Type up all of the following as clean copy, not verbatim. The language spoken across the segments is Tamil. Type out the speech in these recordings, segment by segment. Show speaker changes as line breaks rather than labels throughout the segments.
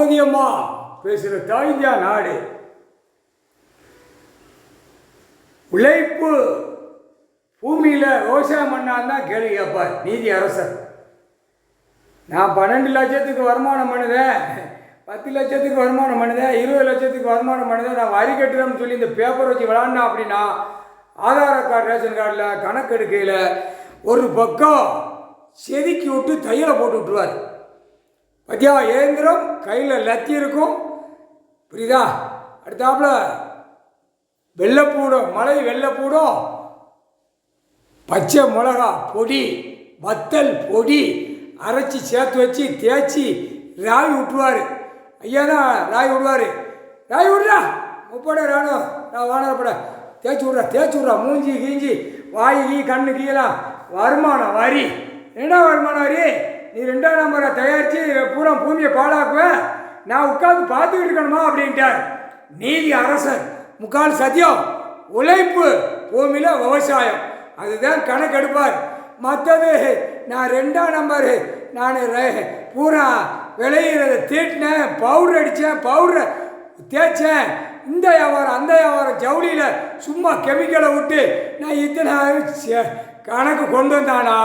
பார்வதி அம்மா பேசுகிற தாய் இந்தியா நாடு. உழைப்பு பூமியில் விவசாயம் பண்ணான்னா கேள்வி கேட்பார் நீதி அரசர். நான் 12 லட்சத்துக்கு வருமானம் பண்ணுதேன், 10 லட்சத்துக்கு வருமானம் பண்ணுதேன், 20 லட்சத்துக்கு வருமானம் பண்ணுதேன், நான் வரி கட்டுறேன்னு சொல்லி இந்த பேப்பர் வச்சு விளாண்டா அப்படின்னா ஆதார் கார்டு ரேஷன் கார்டில் கணக்கு எடுக்கையில் ஒரு பக்கம் செதுக்கி விட்டு தையலை போட்டு விட்டுருவார். பத்தியா இயந்திரம் கையில் லத்தி இருக்கும், புரியுதா? அடுத்தாப்புல வெள்ளைப்பூடும், மலை வெள்ளைப்பூடும், பச்சை மிளகா பொடி, வத்தல் பொடி அரைச்சி சேர்த்து வச்சு தேய்ச்சி ராய் விட்டுருவார். ஐயா தான் ராய் விடுவார். ராய் விட்றா முப்பட ராணும் நான் வானப்பட தேய்ச்சி விட்றா மூஞ்சி கீஞ்சி வாய் கண்ணு கீழலாம். வருமானம் வரி, என்ன வருமானம் வரி? நீ 2ஆம் நம்பரை தயாரித்து பூரா பூமியை பாழாக்குவேன், நான் உட்காந்து பார்த்துக்கிட்டு இருக்கணுமா அப்படின்ட்டார் நீதி அரசர். முக்கால் சத்தியம் உழைப்பு பூமியில் விவசாயம், அதுதான் கணக்கெடுப்பார். மற்றது நான் 2ஆம் நம்பரு நான் பூரா விளையிறத தீட்டினேன், பவுடர் அடித்தேன், பவுடரை தேய்ச்சேன், இந்த வியாபாரம் அந்த வியாபாரம் ஜவுளியில் சும்மா கெமிக்கலை விட்டு நான் இத்தனை கணக்கு கொண்டு வந்தானா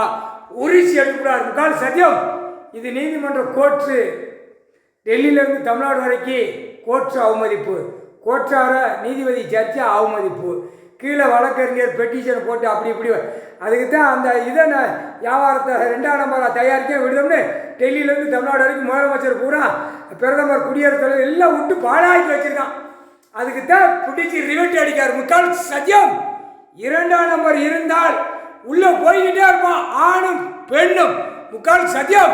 உரிச்சி எடுக்கிறார். முக்கால் சத்தியம். இது நீதிமன்ற கோர்ட்டு, டெல்லியிலேருந்து தமிழ்நாடு வரைக்கும் கோர்ட்டு அவமதிப்பு, கோர்ட்டார நீதிபதி ஜட்ஜி அவமதிப்பு, கீழே வழக்கறிஞர் பெட்டிஷன் போட்டு அப்படி இப்படி. அதுக்கு தான் அந்த இதை நான் வியாபாரத்தை 2ஆம் நம்பரை தயாரிக்க விடுதோம்னு டெல்லியிலேருந்து தமிழ்நாடு வரைக்கும் முதலமைச்சர் பூரா பிரதமர் குடியரசுத் தலைவர் எல்லாம் விட்டு பாழாக்கி வச்சுருக்கான். அதுக்கு தான் பிடிச்சி ரிவெட் அடிக்கார். முக்கால் சத்தியம். 2ஆம் நம்பர் இருந்தால் உள்ளே போய்கிட்டே இருப்பான், ஆணும் பெண்ணும். முக்கால் சத்தியம்.